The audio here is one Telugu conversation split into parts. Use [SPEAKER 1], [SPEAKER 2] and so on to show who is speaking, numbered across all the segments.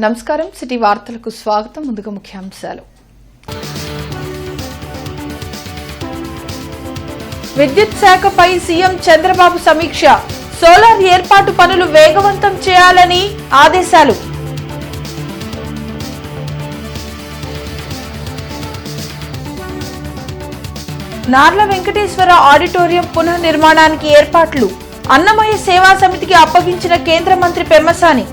[SPEAKER 1] నమస్కారం సిటీ వార్తలకు స్వాగతం. ముందుగా ముఖ్యాంశాలు. విద్యుత్ శాఖపై సీఎం చంద్రబాబు సమీక్ష. సోలార్ ఏర్పాటు పనులు వేగవంతం చేయాలని ఆదేశాలు. నార్ల వెంకటేశ్వర ఆడిటోరియం పునర్నిర్మాణానికి ఏర్పాట్లు. అన్నమయ్య సేవా సమితికి అప్పగించిన కేంద్ర మంత్రి పెమ్మసాని.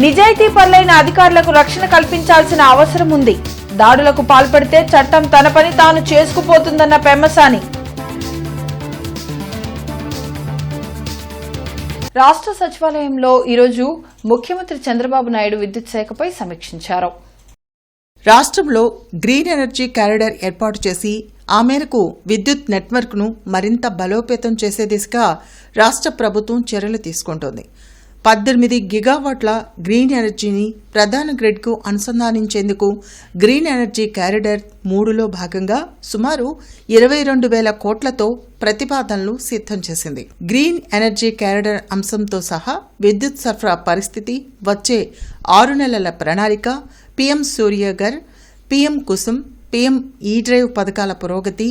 [SPEAKER 1] నిజాయితీ పరులైన అధికారులకు రక్షణ కల్పించాల్సిన అవసరం ఉంది. దాడులకు పాల్పడితే చట్టం తన పని తాను చేసుకుపోతుందన్న పెమ్మసాని. రాష్ట్ర సచివాలయంలో ఈరోజు ముఖ్యమంత్రి చంద్రబాబు నాయుడు విద్యుత్ శాఖపై సమీక్షించారు.
[SPEAKER 2] రాష్ట్రంలో గ్రీన్ ఎనర్జీ కారిడార్ ఏర్పాటు చేసి ఆ మేరకు విద్యుత్ నెట్వర్క్ను మరింత బలోపేతం చేసే దిశగా రాష్ట్ర ప్రభుత్వం చర్యలు తీసుకుంటోంది. 18 గిగావాట్ల గ్రీన్ ఎనర్జీని ప్రధాన గ్రిడ్కు అనుసంధానించేందుకు గ్రీన్ ఎనర్జీ కారిడార్ 3లో భాగంగా సుమారు 22,000 కోట్లతో ప్రతిపాదనలు సిద్ధం చేసింది. గ్రీన్ ఎనర్జీ కారిడార్ అంశంతో సహా విద్యుత్ సరఫరా పరిస్థితి, వచ్చే 6 నెలల ప్రణాళిక, PM Suryaghar, PM Kusum, PM e drive పథకాల పురోగతి,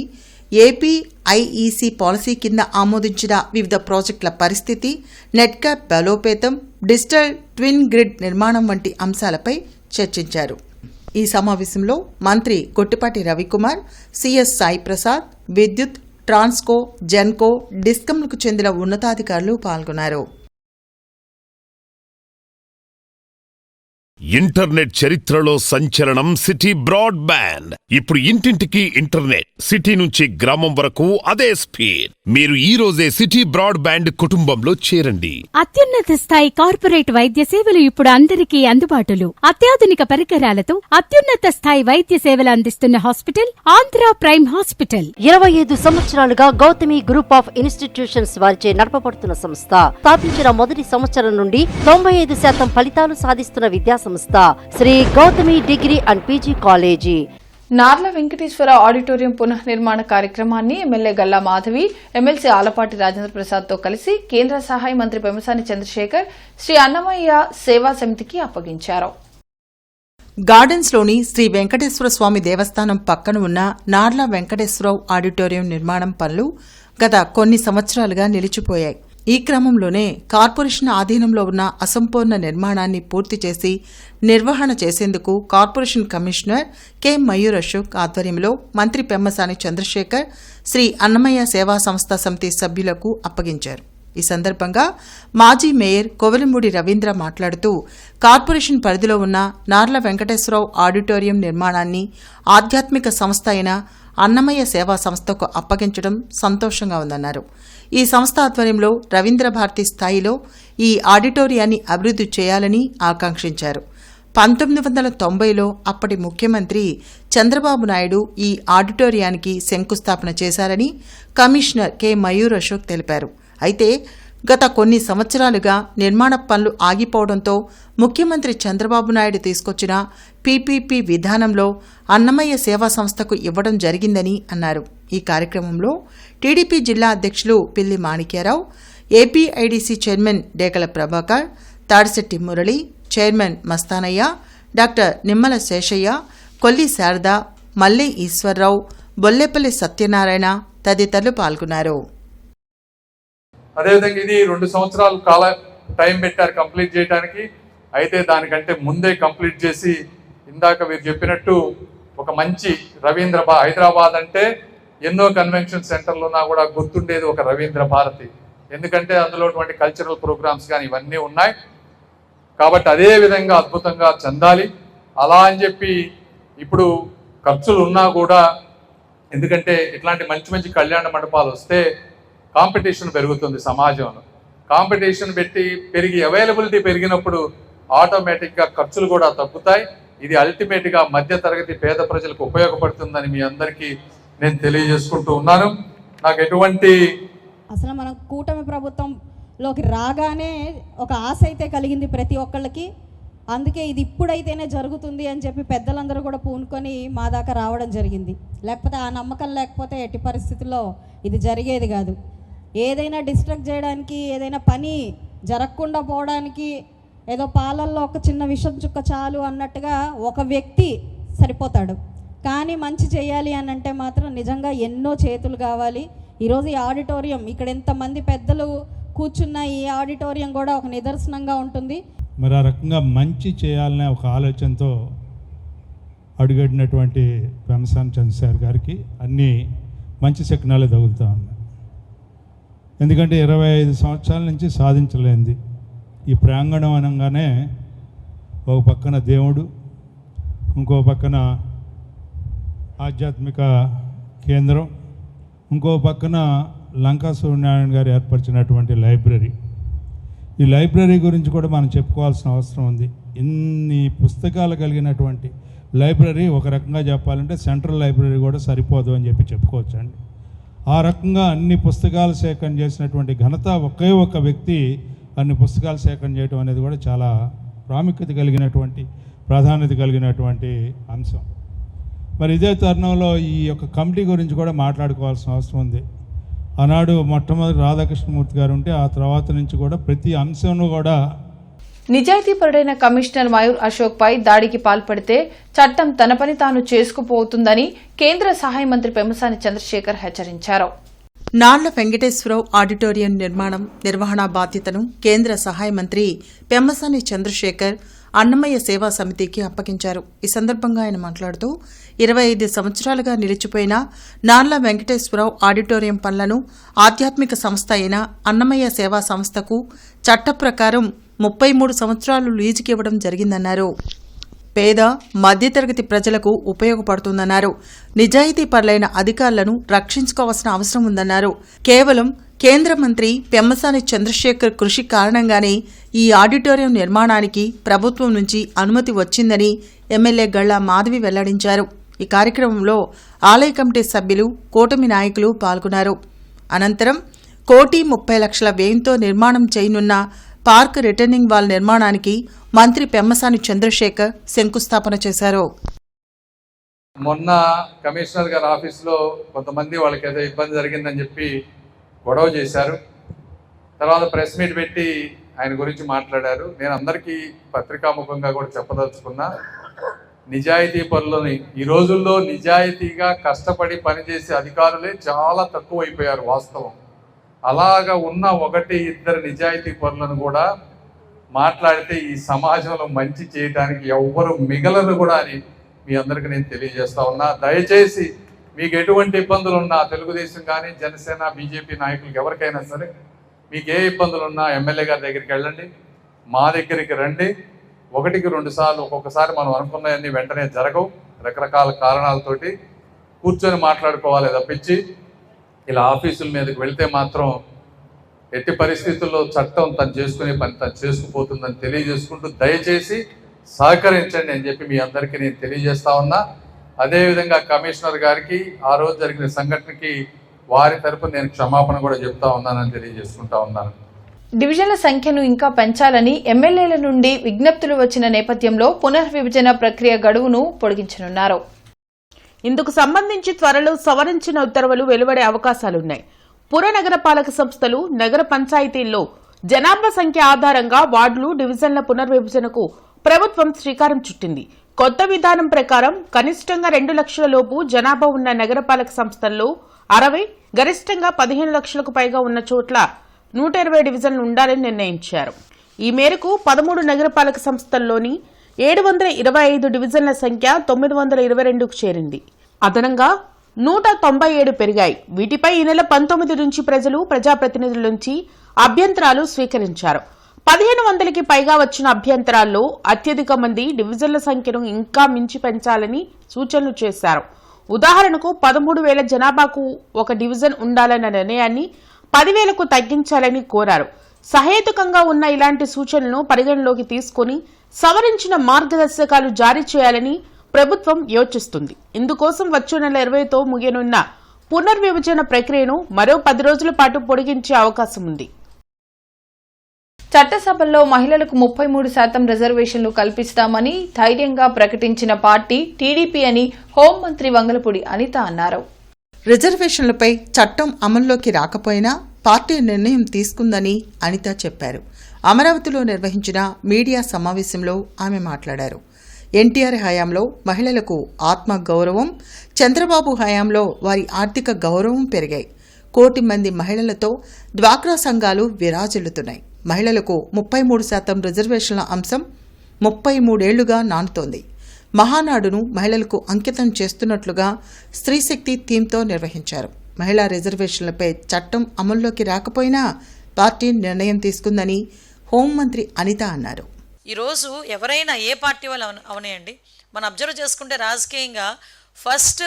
[SPEAKER 2] ఏపీ ఐఈసీ పాలసీ కింద ఆమోదించిన వివిధ ప్రాజెక్టుల పరిస్థితి, నెట్ క్యాప్ బలోపేతం, డిజిటల్ ట్విన్ గ్రిడ్ నిర్మాణం వంటి అంశాలపై చర్చించారు. ఈ సమావేశంలో మంత్రి గొట్టిపాటి రవికుమార్, సిఎస్ సాయి ప్రసాద్, విద్యుత్, ట్రాన్స్కో, జెన్కో, డిస్కంలకు చెందిన ఉన్నతాధికారులు పాల్గొన్నారు.
[SPEAKER 3] ఇంటర్నెట్ చరిత్రలో సంచలనం సిటీ బ్రాడ్బ్యాండ్. ఇప్పుడు ఇంటింటికి ఇంటర్నెట్, సిటీ నుంచి గ్రామం వరకు అదే స్పీడ్. మీరు ఈ రోజే సిటీ బ్రాడ్బ్యాండ్ కుటుంబంలో చేరండి.
[SPEAKER 4] అత్యున్నత స్థాయి కార్పొరేట్ వైద్య సేవలు ఇప్పుడు అందరికీ అందుబాటులో. అత్యాధునిక పరికరాలతో అత్యున్నత స్థాయి వైద్య సేవలు అందిస్తున్న హాస్పిటల్ ఆంధ్ర ప్రైమ్ హాస్పిటల్.
[SPEAKER 5] 25 సంవత్సరాలుగా గౌతమి గ్రూప్ ఆఫ్ ఇన్స్టిట్యూషన్స్ వారిచే నడపబడుతున్న సంస్థ. స్థాపించిన మొదటి సంవత్సరం నుండి 95% ఫలితాలు సాధిస్తున్న విద్యా సంస్థ Shri Gautami degree and PG college.
[SPEAKER 1] Narla Venkateswara auditorium పునఃనిర్మాణ కార్యక్రమాన్ని ఎమ్మెల్యే గల్లా మాధవి, ఎమ్మెల్సీ ఆలపాటి రాజేంద్ర ప్రసాద్ తో కలిసి కేంద్ర సహాయ మంత్రి పెమ్మసాని చంద్రశేఖర్ శ్రీ అన్నమయ్య సేవా సమితికి అప్పగించారు.
[SPEAKER 2] గార్డెన్స్లోని శ్రీ వెంకటేశ్వర స్వామి దేవస్థానం పక్కన ఉన్న నార్ల వెంకటేశ్వరరావు ఆడిటోరియం నిర్మాణం పనులు గత కొన్ని సంవత్సరాలుగా నిలిచిపోయాయి. ఈ క్రమంలోనే కార్పొరేషన్ ఆధీనంలో ఉన్న అసంపూర్ణ నిర్మాణాన్ని పూర్తి చేసి నిర్వహణ చేసేందుకు corporation commissioner K Mayur Ashok ఆధ్వర్యంలో మంత్రి పెమ్మసాని చంద్రశేఖర్ శ్రీ అన్నమయ్య సేవా సంస్థ సమితి సభ్యులకు అప్పగించారు. ఈ సందర్భంగా మాజీ మేయర్ కోవెలంబూడి రవీంద్ర మాట్లాడుతూ కార్పొరేషన్ పరిధిలో ఉన్న నార్ల వెంకటేశ్వరరావు ఆడిటోరియం నిర్మాణాన్ని ఆధ్యాత్మిక సంస్థ అయిన అన్నమయ్య సేవా సంస్థకు అప్పగించడం సంతోషంగా ఉందన్నారు. ఈ సంస్థ ఆధ్వర్యంలో రవీంద్ర భారతి స్థాయిలో ఈ ఆడిటోరియాన్ని అభివృద్ధి చేయాలని ఆకాంక్షించారు. 1990లో అప్పటి ముఖ్యమంత్రి చంద్రబాబు నాయుడు ఈ ఆడిటోరియానికి శంకుస్థాపన చేశారని కమిషనర్ కె మయూర్ అశోక్ తెలిపారు. అయితే గత కొన్ని సంవత్సరాలుగా నిర్మాణ పనులు ఆగిపోవడంతో ముఖ్యమంత్రి చంద్రబాబు నాయుడు తీసుకొచ్చిన పీపీపీ విధానంలో అన్నమయ్య సేవా సంస్థకు ఇవ్వడం జరిగిందని అన్నారు. ఈ కార్యక్రమంలో టీడీపీ జిల్లా అధ్యక్షులు Pilli Manikyarao, APIDC chairman Dekala Prabhakar, Tadisetti Murali, chairman Mastanaiah, doctor Nimmala Seshaiah, Kolli Sarada, Malle Eswar Rao, Bollepalli Satyanarayana తదితరులు పాల్గొన్నారు.
[SPEAKER 6] అదేవిధంగా ఇది 2 సంవత్సరాలు టైం పెట్టారు కంప్లీట్ చేయడానికి. అయితే దానికంటే ముందే కంప్లీట్ చేసి ఇందాక మీరు చెప్పినట్టు ఒక మంచి రవీంద్ర హైదరాబాద్ అంటే ఎన్నో కన్వెన్షన్ సెంటర్లున్నా కూడా గుర్తుండేది ఒక రవీంద్ర భారతి. ఎందుకంటే అందులో కల్చరల్ ప్రోగ్రామ్స్ కానీ ఇవన్నీ ఉన్నాయి కాబట్టి అదే విధంగా అద్భుతంగా చెందాలి. అలా అని చెప్పి ఇప్పుడు ఖర్చులు ఉన్నా కూడా, ఎందుకంటే ఇట్లాంటి మంచి మంచి కళ్యాణ మండపాలు వస్తే కాంపిటీషన్ పెరుగుతుంది సమాజంలో. కాంపిటీషన్ పెరిగి అవైలబిలిటీ పెరిగినప్పుడు ఆటోమేటిక్గా ఖర్చులు కూడా తగ్గుతాయి. ఇది అల్టిమేట్గా మధ్యతరగతి పేద ప్రజలకు ఉపయోగపడుతుందని మీ అందరికీ నేను తెలియజేసుకుంటూ ఉన్నాను. నాకు ఎటువంటి
[SPEAKER 7] అసలు మనం కూటమి ప్రభుత్వంలోకి రాగానే ఒక ఆశ అయితే కలిగింది ప్రతి ఒక్కళ్ళకి. అందుకే ఇది ఇప్పుడైతేనే జరుగుతుంది అని చెప్పి పెద్దలందరూ కూడా పూనుకొని మా దాకా రావడం జరిగింది. లేకపోతే ఆ నమ్మకం లేకపోతే ఎట్టి పరిస్థితుల్లో ఇది జరిగేది కాదు. ఏదైనా డిస్ట్రాక్ట్ చేయడానికి, ఏదైనా పని జరగకుండా పోవడానికి ఏదో పాలల్లో ఒక చిన్న విషం చుక్క చాలు అన్నట్టుగా ఒక వ్యక్తి సరిపోతాడు. కానీ మంచి చేయాలి అని అంటే మాత్రం నిజంగా ఎన్నో చేతులు కావాలి. ఈరోజు ఈ ఆడిటోరియం, ఇక్కడ ఎంతమంది పెద్దలు కూర్చున్న ఈ ఆడిటోరియం కూడా ఒక నిదర్శనంగా ఉంటుంది.
[SPEAKER 8] మరి ఆ రకంగా మంచి చేయాలనే ఒక ఆలోచనతో అడుగడినటువంటి పెమ్మసాని చంద్రశేఖర్ గారికి అన్ని మంచి శకునాలు తగులుతూ ఉన్నాయి. ఎందుకంటే 25 సంవత్సరాల నుంచి సాధించలేంది ఈ ప్రాంగణం అనగానే ఒక పక్కన దేవుడు, ఇంకో పక్కన ఆధ్యాత్మిక కేంద్రం, ఇంకో పక్కన లంకా సూర్యనారాయణ గారు ఏర్పరిచినటువంటి లైబ్రరీ. ఈ లైబ్రరీ గురించి కూడా మనం చెప్పుకోవాల్సిన అవసరం ఉంది. ఇన్ని పుస్తకాలు కలిగినటువంటి లైబ్రరీ ఒక రకంగా చెప్పాలంటే సెంట్రల్ లైబ్రరీ కూడా సరిపోదు అని చెప్పి చెప్పుకోవచ్చండి. ఆ రకంగా అన్ని పుస్తకాలు సేకరణ చేసినటువంటి ఘనత ఒకే ఒక వ్యక్తి అన్ని పుస్తకాలు సేకరణ చేయడం అనేది కూడా చాలా ప్రాముఖ్యత కలిగినటువంటి, ప్రాధాన్యత కలిగినటువంటి అంశం. మరి ఇదే తరుణంలో ఈ యొక్క కమిటీ గురించి కూడా మాట్లాడుకోవాల్సిన అవసరం ఉంది. ఆనాడు మొట్టమొదటి రాధాకృష్ణమూర్తి గారు ఉంటే ఆ తర్వాత నుంచి కూడా ప్రతి అంశంలో కూడా
[SPEAKER 1] నిజాయితీపరుడైన కమిషనర్ మయూర్ అశోక్ పై దాడికి పాల్పడితే చట్టం తన పని తాను చేసుకుపోతుందని కేంద్ర సహాయ మంత్రి పెమ్మసాని చంద్రశేఖర్ హెచ్చరించారు.
[SPEAKER 2] నాళ్ల వెంకటేశ్వరరావు ఆడిటోరియం నిర్మాణం నిర్వహణ బాధ్యతను కేంద్ర సహాయ మంత్రి పెమ్మసాని చంద్రశేఖర్ అన్నమయ్య సేవా సమితికి అప్పగించారు. ఈ సందర్భంగా ఆయన మాట్లాడుతూ 25 సంవత్సరాలుగా నిలిచిపోయిన నాళ్ల వెంకటేశ్వరరావు ఆడిటోరియం పనులను ఆధ్యాత్మిక సంస్థ అయిన అన్నమయ్య సేవా సంస్థకు చట్ట ప్రకారం 33 సంవత్సరాలు లీజుకి ఇవ్వడం జరిగిందన్నారు. పేద మధ్యతరగతి ప్రజలకు ఉపయోగపడుతుందన్నారు. నిజాయితీ పరులైన అధికారులను రక్షించుకోవాల్సిన అవసరం ఉందన్నారు. కేవలం కేంద్ర మంత్రి పెమ్మసాని చంద్రశేఖర్ కృషి కారణంగానే ఈ ఆడిటోరియం నిర్మాణానికి ప్రభుత్వం నుంచి అనుమతి వచ్చిందని ఎమ్మెల్యే గళ్ళ మాధవి వెల్లడించారు. ఈ కార్యక్రమంలో ఆలయ కమిటీ సభ్యులు, కూటమి నాయకులు పాల్గొన్నారు. అనంతరం 1,30,00,000 వ్యయంతో నిర్మాణం చేయనున్న పార్క్ రిటర్నింగ్ వాల్ నిర్మాణానికి మంత్రి పెమ్మసాని చంద్రశేఖర్ శంకుస్థాపన చేశారు.
[SPEAKER 6] మొన్న కమిషనర్ గారి ఆఫీస్లో కొంతమంది వాళ్ళకి ఏదో ఇబ్బంది జరిగిందని చెప్పి గొడవ చేశారు. తర్వాత ప్రెస్ మీట్ పెట్టి ఆయన గురించి మాట్లాడారు. నేను అందరికీ పత్రికాముఖంగా కూడా చెప్పదలుచుకున్నా, నిజాయితీ పనులని ఈ రోజుల్లో నిజాయితీగా కష్టపడి పనిచేసే అధికారులే చాలా తక్కువ అయిపోయారు. వాస్తవం అలాగా ఉన్న 1-2 నిజాయితీ పనులను కూడా మాట్లాడితే ఈ సమాజంలో మంచి చేయడానికి ఎవ్వరు మిగలరు కూడా అని మీ అందరికీ నేను తెలియజేస్తా ఉన్నా. దయచేసి మీకు ఎటువంటి ఇబ్బందులు ఉన్నా, తెలుగుదేశం కానీ జనసేన బీజేపీ నాయకులకు ఎవరికైనా సరే మీకు ఏ ఇబ్బందులు ఉన్నా ఎమ్మెల్యే గారి దగ్గరికి వెళ్ళండి, మా దగ్గరికి రండి. 1-2 సార్లు ఒక్కొక్కసారి మనం అనుకున్నవన్నీ వెంటనే జరగవు. రకరకాల కారణాలతోటి కూర్చొని మాట్లాడుకోవాలి తప్పించి ఇలా ఆఫీసుల మీదకి వెళ్తే మాత్రం ఎట్టి పరిస్థితుల్లో చట్టం తను చేసుకునే పని తను చేసుకుపోతుందని తెలియజేసుకుంటూ దయచేసి సహకరించండి అని చెప్పి మీ అందరికీ నేను తెలియజేస్తా ఉన్నా. అదేవిధంగా కమిషనర్ గారికి ఆ రోజు జరిగిన సంఘటనకి వారి తరపున నేను క్షమాపణ కూడా చెప్తా ఉన్నానని తెలియజేసుకుంటా ఉన్నాను.
[SPEAKER 1] డివిజన్ల సంఖ్యను ఇంకా పెంచాలని ఎమ్మెల్యేల నుండి విజ్ఞప్తులు వచ్చిన నేపథ్యంలో పునర్విభజన ప్రక్రియ గడువును పొడిగించనున్నారు.
[SPEAKER 9] ఇందుకు సంబంధించి త్వరలో సవరించిన ఉత్తర్వులు వెలువడే అవకాశాలున్నాయి. పుర నగరపాలక సంస్థలు, నగర పంచాయతీల్లో జనాభా సంఖ్య ఆధారంగా వార్డులు, డివిజన్ల పునర్విభజనకు ప్రభుత్వం శ్రీకారం చుట్టింది. కొత్త విధానం ప్రకారం కనిష్టంగా 2 లక్షల లోపు జనాభా ఉన్న నగరపాలక సంస్థల్లో 60, గరిష్టంగా 15 లక్షలకు పైగా ఉన్న చోట్ల 120 డివిజన్లు ఉండాలని నిర్ణయించారు. ఈ మేరకు 13 నగరపాలక సంస్థల్లోని 725 డివిజన్ల సంఖ్య 922కు చేరింది. అదనంగా 197 పెరిగాయి. వీటిపై ఈ నెల 19 నుంచి ప్రజలు, ప్రజాప్రతినిధుల నుంచి అభ్యంతరాలు స్వీకరించారు. 1500కి పైగా వచ్చిన అభ్యంతరాల్లో అత్యధిక మంది డివిజన్ల సంఖ్యను ఇంకా మించి పెంచాలని సూచనలు చేశారు. ఉదాహరణకు 13,000 జనాభాకు ఒక డివిజన్ ఉండాలన్న నిర్ణయాన్ని 10,000కు తగ్గించాలని కోరారు. సహేతుకంగా ఉన్న ఇలాంటి సూచనలను పరిగణలోకి తీసుకుని సవరించిన మార్గదర్శకాలు జారీ చేయాలని ప్రభుత్వం యోచిస్తుంది. ఇందుకోసం వచ్చే నెల 20తో ముగియనున్న పునర్విభజన ప్రక్రియను మరో 10 రోజుల పాటు పొడిగించే అవకాశం ఉంది.
[SPEAKER 1] చట్టసభల్లో మహిళలకు 33% రిజర్వేషన్లు కల్పిస్తామని ధైర్యంగా ప్రకటించిన పార్టీ టీడీపీ అని హోంమంత్రి వంగలపూడి అనిత అన్నారు.
[SPEAKER 2] రిజర్వేషన్లపై చట్టం అమల్లోకి రాకపోయినా పార్టీ నిర్ణయం తీసుకుందని అనిత చెప్పారు. అమరావతిలో నిర్వహించిన మీడియా సమావేశంలో ఆమె మాట్లాడారు. ఎన్టీఆర్ హయాంలో మహిళలకు ఆత్మ గౌరవం, చంద్రబాబు హయాంలో వారి ఆర్థిక గౌరవం పెరిగాయి. 1 కోటి మంది మహిళలతో డ్వాక్రా సంఘాలు విరాజిల్లుతున్నాయి. మహిళలకు 33% రిజర్వేషన్ల అంశం 33 ఏళ్లుగా నానుతోంది. మహానాడును మహిళలకు అంకితం చేస్తున్నట్లుగా స్త్రీశక్తి థీమ్తో నిర్వహించారు. మహిళా రిజర్వేషన్లపై చట్టం అమల్లోకి రాకపోయినా పార్టీ నిర్ణయం తీసుకుందని హోంమంత్రి అనిత అన్నారు.
[SPEAKER 10] ఈరోజు ఎవరైనా ఏ పార్టీ వాళ్ళు అవనేయండి, మనం అబ్జర్వ్ చేసుకుంటే రాజకీయంగా ఫస్ట్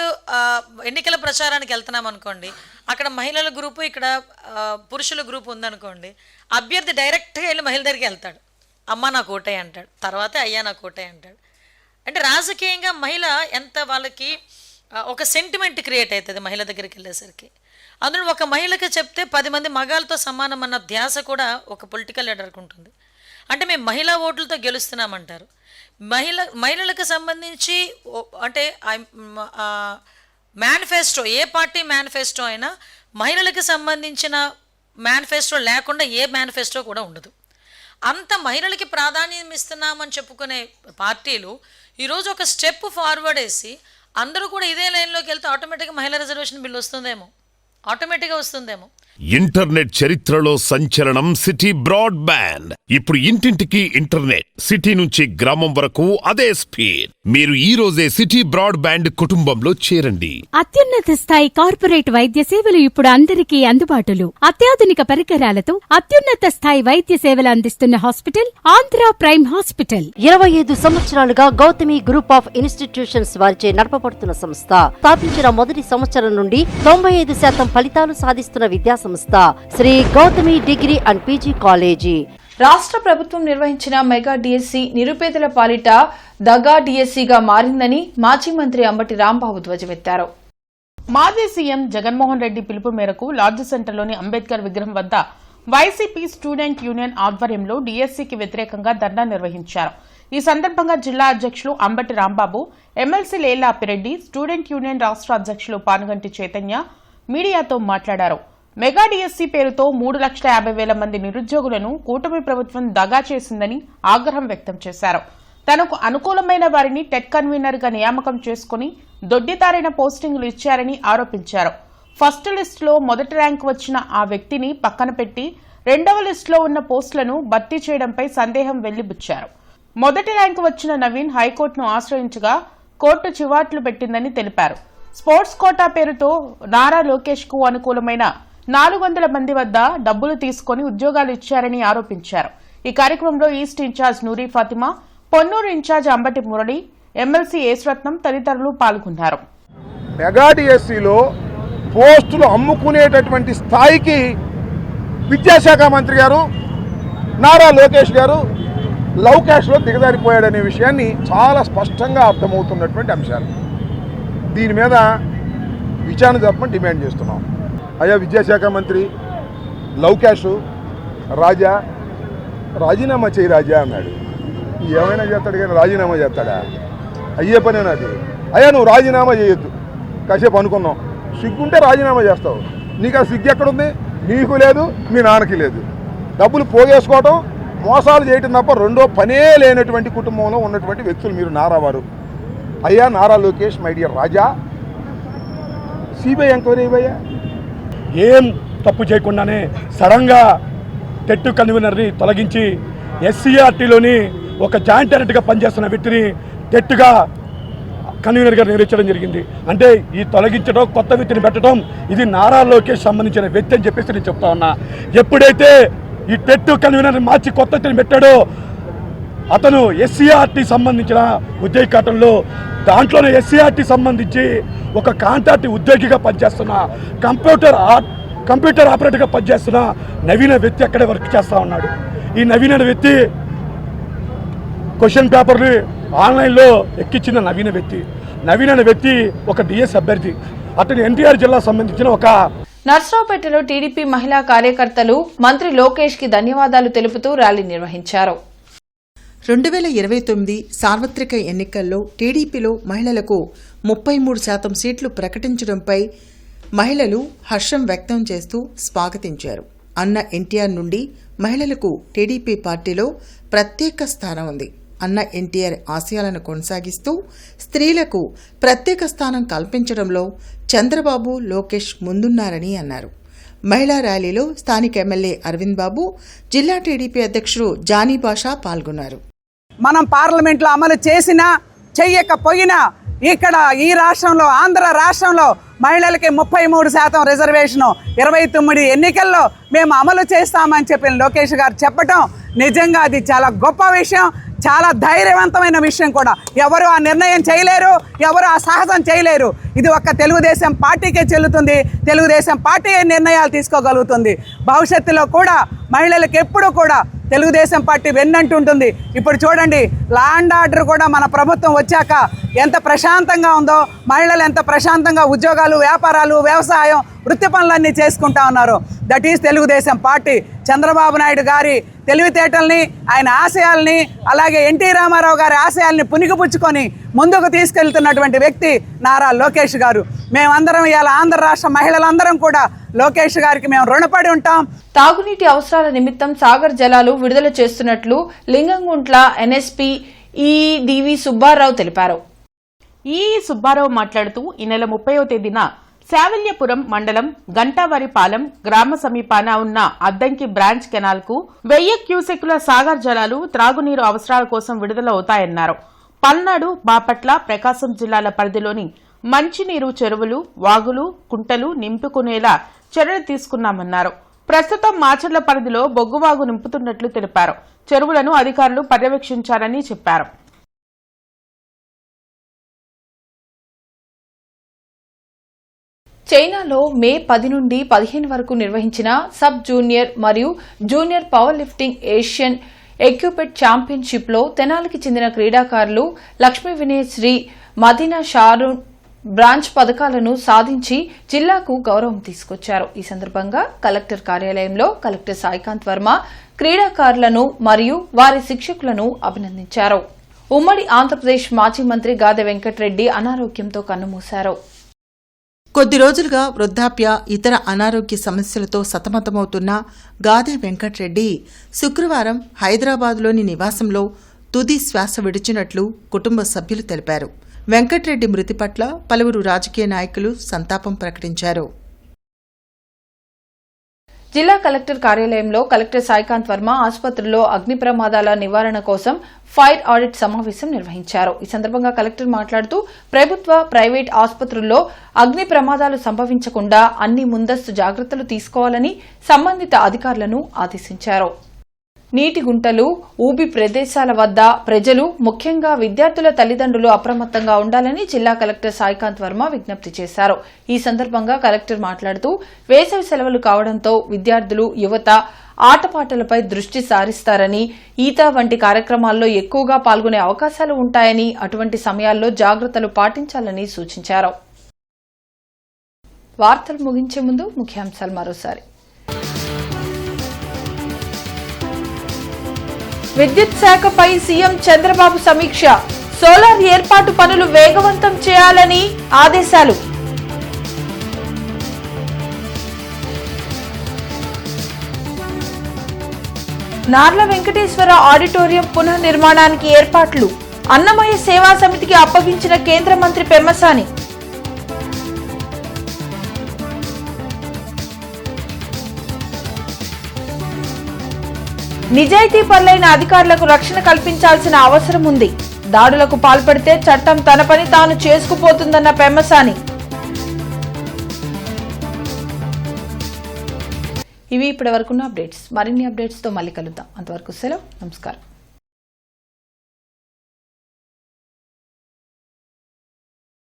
[SPEAKER 10] ఎన్నికల ప్రచారానికి వెళ్తున్నాం అనుకోండి, అక్కడ మహిళల గ్రూపు, ఇక్కడ పురుషుల గ్రూపు ఉందనుకోండి, అభ్యర్థి డైరెక్ట్గా వెళ్ళి మహిళ దగ్గరికి వెళ్తాడు, అమ్మ నాకు ఓటే అంటాడు, తర్వాత అయ్యా నాకు ఓటే అంటాడు. అంటే రాజకీయంగా మహిళ ఎంత వాళ్ళకి ఒక సెంటిమెంట్ క్రియేట్ అవుతుంది మహిళ దగ్గరికి వెళ్ళేసరికి. అందులో ఒక మహిళకి చెప్తే 10 మంది మగాళ్ళతో సమానం అన్న ధ్యాస కూడా ఒక పొలిటికల్ లీడర్కి ఉంటుంది. అంటే మేము మహిళా ఓట్లతో గెలుస్తున్నామంటారు. మహిళలకు సంబంధించి అంటే మేనిఫెస్టో, ఏ పార్టీ మేనిఫెస్టో అయినా మహిళలకు సంబంధించిన మేనిఫెస్టో లేకుండా ఏ మేనిఫెస్టో కూడా ఉండదు. అంత మహిళలకి ప్రాధాన్యం ఇస్తున్నామని చెప్పుకునే పార్టీలు ఈరోజు ఒక స్టెప్ ఫార్వర్డ్ వేసి అందరూ కూడా ఇదే లైన్లోకి వెళ్తే ఆటోమేటిక్గా మహిళా రిజర్వేషన్ బిల్ వస్తుందేమో, ఆటోమేటిక్గా వస్తుందేమో.
[SPEAKER 3] ఇంటర్నెట్ చరిత్రలో సంచలనం సిటీ బ్రాడ్బ్యాండ్. ఇప్పుడు ఇంటింటికి ఇంటర్నెట్, సిటీ నుంచి గ్రామం వరకు అదే స్పీడ్. మీరు ఈ రోజే సిటీ బ్రాడ్బ్యాండ్ కుటుంబంలో చేరండి.
[SPEAKER 4] అత్యున్నత స్థాయి కార్పొరేట్ వైద్య సేవలు ఇప్పుడు అందరికీ అందుబాటులో. అత్యాధునిక పరికరాలతో అత్యున్నత స్థాయి వైద్య సేవలు అందిస్తున్న హాస్పిటల్ ఆంధ్ర ప్రైమ్ హాస్పిటల్.
[SPEAKER 5] 25 సంవత్సరాలుగా గౌతమి గ్రూప్ ఆఫ్ ఇన్స్టిట్యూషన్స్ వారిచే నడపబడుతున్న సంస్థ. స్థాపించిన మొదటి సంవత్సరం నుండి 95% ఫలితాలు సాధిస్తున్న విద్యా సంస్థ Shri Gautami degree and PG college.
[SPEAKER 1] రాష్ట్ర ప్రభుత్వం నిర్వహించిన మెగా డిఎస్సి నిరుపేదల పాలిట దగా డిఎస్సిగా మారిందని మాజీ మంత్రి అంబటి రాంబాబు ధ్వజమెత్తారు.
[SPEAKER 9] మాజీ సీఎం జగన్మోహన్ రెడ్డి పిలుపు మేరకు లార్జ్ సెంటర్లోని అంబేద్కర్ విగ్రహం వద్ద వైసీపీ స్టూడెంట్ యూనియన్ ఆధ్వర్యంలో డిఎస్సికి వ్యతిరేకంగా ధర్నా నిర్వహించారు. ఈ సందర్భంగా జిల్లా అధ్యక్షులు Ambati Rambabu, MLC Lella Appireddy, student union రాష్ట్ర అధ్యక్షులు పానుగంటి చైతన్య మీడియాతో మాట్లాడారు. మెగా డిఎస్సి పేరుతో 3,50,000 మంది నిరుద్యోగులను కూటమి ప్రభుత్వం దగా చేసిందని ఆగ్రహం వ్యక్తం చేశారు. తనకు అనుకూలమైన వారిని టెట్ కన్వీనర్ గా నియామకం చేసుకుని దొడ్డిదారైన పోస్టింగులు ఇచ్చారని ఆరోపించారు. ఫస్ట్ లిస్టులో మొదటి ర్యాంకు వచ్చిన ఆ వ్యక్తిని పక్కన పెట్టి 2వ లిస్టులో ఉన్న పోస్టులను భర్తీ చేయడంపై సందేహం వెళ్లిబుచ్చారు. మొదటి ర్యాంకు వచ్చిన నవీన్ హైకోర్టును ఆశ్రయించగా కోర్టు చివాట్లు పెట్టిందని తెలిపారు. స్పోర్ట్స్ కోటా పేరుతో నారా లోకేష్ కు అనుకూలమైన 400 మంది వద్ద డబ్బులు తీసుకుని ఉద్యోగాలు ఇచ్చారని ఆరోపించారు. ఈ కార్యక్రమంలో ఈస్ట్ ఇన్ఛార్జ్ నూరి ఫాతిమా, పొన్నూరు ఇన్ఛార్జ్ అంబటి మురళి, ఎమ్మెల్సీ ఏశ్వరత్నం తదితరులు పాల్గొన్నారు.
[SPEAKER 11] మెగా డిఎస్సిలో పోస్టులు అమ్ముకునేటటువంటి స్థాయికి విద్యాశాఖ మంత్రి గారు నారా లోకేష్ గారు లవ్ క్యాష్లో దిగజారిపోయాడనే విషయాన్ని చాలా స్పష్టంగా అర్థమవుతున్నటువంటి అంశాలు. దీని మీద విచారణ జరపమని డిమాండ్ చేస్తున్నాం. అయ్యా విద్యాశాఖ మంత్రి, లవ్ క్యాష్ రాజా రాజీనామా చేయి రాజా అన్నాడు. ఏమైనా చేస్తాడు కానీ రాజీనామా చేస్తాడా? అయ్యే పనేనా అది? అయ్యా నువ్వు రాజీనామా చేయొద్దు, కాసేపు అనుకున్నాం, సిగ్గుంటే రాజీనామా చేస్తావు. నీకు ఆ సిగ్గు ఎక్కడుంది? నీకు లేదు, మీ నాన్నకి లేదు. డబ్బులు పోగేసుకోవటం, మోసాలు చేయటం తప్ప రెండో పనే లేనటువంటి కుటుంబంలో ఉన్నటువంటి వ్యక్తులు మీరు నారావారు. అయ్యా Nara Lokesh, my dear Raja, CBI enquiry అయ్యా.
[SPEAKER 12] ఏం తప్పు చేయకుండానే సడన్గా టెట్ కన్వీనర్ని తొలగించి ఎస్సీఆర్టీలోని ఒక జాయింట్ డైరెక్టర్గా పనిచేస్తున్న వ్యక్తిని టెట్గా కన్వీనర్గా నియమించడం జరిగింది. అంటే ఈ తొలగించడం, కొత్త వ్యక్తిని పెట్టడం, ఇది నారా లోకేష్ సంబంధించిన వ్యక్తి అని చెప్పేసి నేను చెప్తా ఉన్నా. ఎప్పుడైతే ఈ టెట్ కన్వీనర్ని మార్చి కొత్త వ్యక్తిని పెట్టాడో అతను ఎస్సీఆర్టీ సంబంధించిన ఉద్యోగాటంలో దాంట్లోనే ఎస్సీఆర్టీ సంబంధించి ఒక కాంట్రాక్ట్ ఉద్యోగిగా పనిచేస్తున్న కంప్యూటర్ ఆపరేటర్గా పనిచేస్తున్న నవీన వ్యక్తి అక్కడే వర్క్ చేస్తూ ఉన్నాడు. ఈ నవీన వ్యక్తి క్వశ్చన్ పేపర్లు ఆన్లైన్లో ఎక్కించిన నవీన వ్యక్తి ఒక డిఎస్ అభ్యర్థి. అతను ఎన్టీఆర్ జిల్లా సంబంధించిన ఒక
[SPEAKER 1] నర్సరావుపేటలో టీడీపీ మహిళా కార్యకర్తలు మంత్రి లోకేష్ కి ధన్యవాదాలు తెలుపుతూ ర్యాలీ నిర్వహించారు.
[SPEAKER 2] 2029 సార్వత్రిక ఎన్నికల్లో టీడీపీలో మహిళలకు 33% సీట్లు ప్రకటించడంపై మహిళలు హర్షం వ్యక్తం చేస్తూ స్వాగతించారు. అన్న ఎన్టీఆర్ నుండి మహిళలకు టీడీపీ పార్టీలో ప్రత్యేక స్థానం ఉంది. అన్న ఎన్టీఆర్ ఆశయాలను కొనసాగిస్తూ స్త్రీలకు ప్రత్యేక స్థానం కల్పించడంలో చంద్రబాబు, లోకేష్ ముందున్నారని అన్నారు. మహిళా ర్యాలీలో స్థానిక ఎమ్మెల్యే అరవింద్ బాబు, జిల్లా టీడీపీ అధ్యక్షుడు జానీ బాషా పాల్గొన్నారు.
[SPEAKER 13] మనం పార్లమెంట్లో అమలు చేసినా చెయ్యకపోయినా ఇక్కడ ఈ రాష్ట్రంలో, ఆంధ్ర రాష్ట్రంలో మహిళలకి 33% రిజర్వేషను 29 ఎన్నికల్లో మేము అమలు చేస్తామని చెప్పిన లోకేష్ గారు చెప్పటం నిజంగా అది చాలా గొప్ప విషయం, చాలా ధైర్యవంతమైన విషయం కూడా. ఎవరు ఆ నిర్ణయం చేయలేరు, ఎవరు ఆ సాహసం చేయలేరు. ఇది ఒక్క తెలుగుదేశం పార్టీకే చెల్లుతుంది. తెలుగుదేశం పార్టీ నిర్ణయాలు తీసుకోగలుగుతుంది. భవిష్యత్తులో కూడా మహిళలకు ఎప్పుడు కూడా తెలుగుదేశం పార్టీ వెన్నంటుంటుంది. ఇప్పుడు చూడండి, లా అండ్ ఆర్డర్ కూడా మన ప్రభుత్వం వచ్చాక ఎంత ప్రశాంతంగా ఉందో, మహిళలు ఎంత ప్రశాంతంగా ఉద్యోగాలు, వ్యాపారాలు, వ్యవసాయం, వృత్తి పనులన్నీ చేసుకుంటా ఉన్నారు. That is Telugu Desam party. Chandrababu Naidu గారి తెలివితేటల్ని, ఆయన ఆశయాల్ని, అలాగే ఎన్టీ రామారావు గారి ఆశయాల్ని పునిగిపుచ్చుకొని ముందుకు తీసుకెళ్తున్నటువంటి వ్యక్తి నారా లోకేష్ గారు. మేమందరం ఇవాళ ఆంధ్ర రాష్ట్ర మహిళలందరం కూడా లోకేష్ గారికి మేము రుణపడి ఉంటాం.
[SPEAKER 1] తాగునీటి అవసరాల నిమిత్తం సాగర్ జలాలు విడుదల చేస్తున్నట్లు లింగంగుంట్ల ఎన్ఎస్పీ ఈడివి సుబ్బారావు తెలిపారు.
[SPEAKER 9] సుబ్బారావు మాట్లాడుతూ ఈ నెల 30వ తేదీన శావల్యపురం మండలం గంటావరిపాలెం గ్రామ సమీపాన ఉన్న అద్దంకి బ్రాంచ్ కెనాల్ కు 1000 క్యూసెక్కుల సాగర్ జలాలు త్రాగునీరు అవసరాల కోసం విడుదల అవుతాయన్నారు. పల్నాడు, బాపట్ల, ప్రకాశం జిల్లాల పరిధిలోని మంచినీరు చెరువులు, వాగులు, కుంటలు నింపుకునేలా చర్యలు తీసుకున్నామన్నారు. ప్రస్తుతం మాచర్ల పరిధిలో బొగ్గువాగు నింపుతున్నట్లు తెలిపారు. చెరువులను అధికారులు పర్యవేక్షించారని చెప్పారు.
[SPEAKER 1] చైనాలో మే 10 నుండి 15 వరకు నిర్వహించిన సబ్ జూనియర్ మరియు junior power lifting Asian equipped championship లో తెనాలికి చెందిన క్రీడాకారులు లక్ష్మీ వినయ్ శ్రీ మదీనా షారూన్ బ్రాంచ్ పథకాలను సాధించి జిల్లాకు గౌరవం తీసుకొచ్చారు. ఈ సందర్భంగా కలెక్టర్ కార్యాలయంలో కలెక్టర్ సాయికాంత్ వర్మ క్రీడాకారులను మరియు వారి శిక్షకులను అభినందించారు. ఉమ్మడి ఆంధ్రప్రదేశ్ మాజీ మంత్రి గాదె వెంకటరెడ్డి అనారోగ్యంతో కన్నుమూశారు.
[SPEAKER 2] కొద్ది రోజులుగా వృద్ధాప్య, ఇతర అనారోగ్య సమస్యలతో సతమతమవుతున్న గాదె వెంకటరెడ్డి శుక్రవారం హైదరాబాద్లోని నివాసంలో తుది శ్వాస విడిచినట్లు కుటుంబ సభ్యులు తెలిపారు. వెంకటరెడ్డి మృతి పట్ల పలువురు రాజకీయ నాయకులు సంతాపం ప్రకటించారు.
[SPEAKER 1] జిల్లా కలెక్టర్ కార్యాలయంలో కలెక్టర్ సాయికాంత్ వర్మ ఆసుపత్రుల్లో అగ్ని ప్రమాదాల నివారణ కోసం ఫైర్ ఆడిట్ సమావేశం నిర్వహించారు. ఈ సందర్భంగా కలెక్టర్ మాట్లాడుతూ ప్రభుత్వ, ప్రైవేట్ ఆసుపత్రుల్లో అగ్ని ప్రమాదాలు సంభవించకుండా అన్ని ముందస్తు జాగ్రత్తలు తీసుకోవాలని సంబంధిత అధికారులను ఆదేశించారు. నీటి గుంటలు, ఊబి ప్రదేశాల వద్ద ప్రజలు, ముఖ్యంగా విద్యార్థుల తల్లిదండ్రులు అప్రమత్తంగా ఉండాలని జిల్లా కలెక్టర్ సాయికాంత్ వర్మ విజ్ఞప్తి చేశారు. ఈ సందర్భంగా కలెక్టర్ మాట్లాడుతూ వేసవి సెలవులు కావడంతో విద్యార్థులు, యువత ఆటపాటలపై దృష్టి సారిస్తారని, ఈత వంటి కార్యక్రమాల్లో ఎక్కువగా పాల్గొనే అవకాశాలు ఉంటాయని, అటువంటి సమయాల్లో జాగ్రత్తలు పాటించాలని సూచించారు. వార్తలు ముగించే ముందు ముఖ్యాంశాలు మరోసారి. విద్యుత్ శాఖపై సీఎం చంద్రబాబు సమీక్ష, సోలార్ ఏర్పాటు పనులు వేగవంతం చేయాలని ఆదేశాలు. నార్ల వెంకటేశ్వర ఆడిటోరియం పునర్నిర్మాణానికి ఏర్పాట్లు, అన్నమయ్య సేవా సమితికి అప్పగించిన కేంద్ర మంత్రి పెమ్మసాని. నిజాయితీ పరులైన అధికారులకు రక్షణ కల్పించాల్సిన అవసరం ఉంది. దాడులకు పాల్పడితే చట్టం తన పని తాను చేసుకుపోతుందన్న పెమ్మసాని. ఇవి ఇప్పటివరకున్న అప్డేట్స్. మరిన్ని అప్డేట్స్ తో మళ్ళీ కలుద్దాం. అంతవరకు సెలవు, నమస్కారం.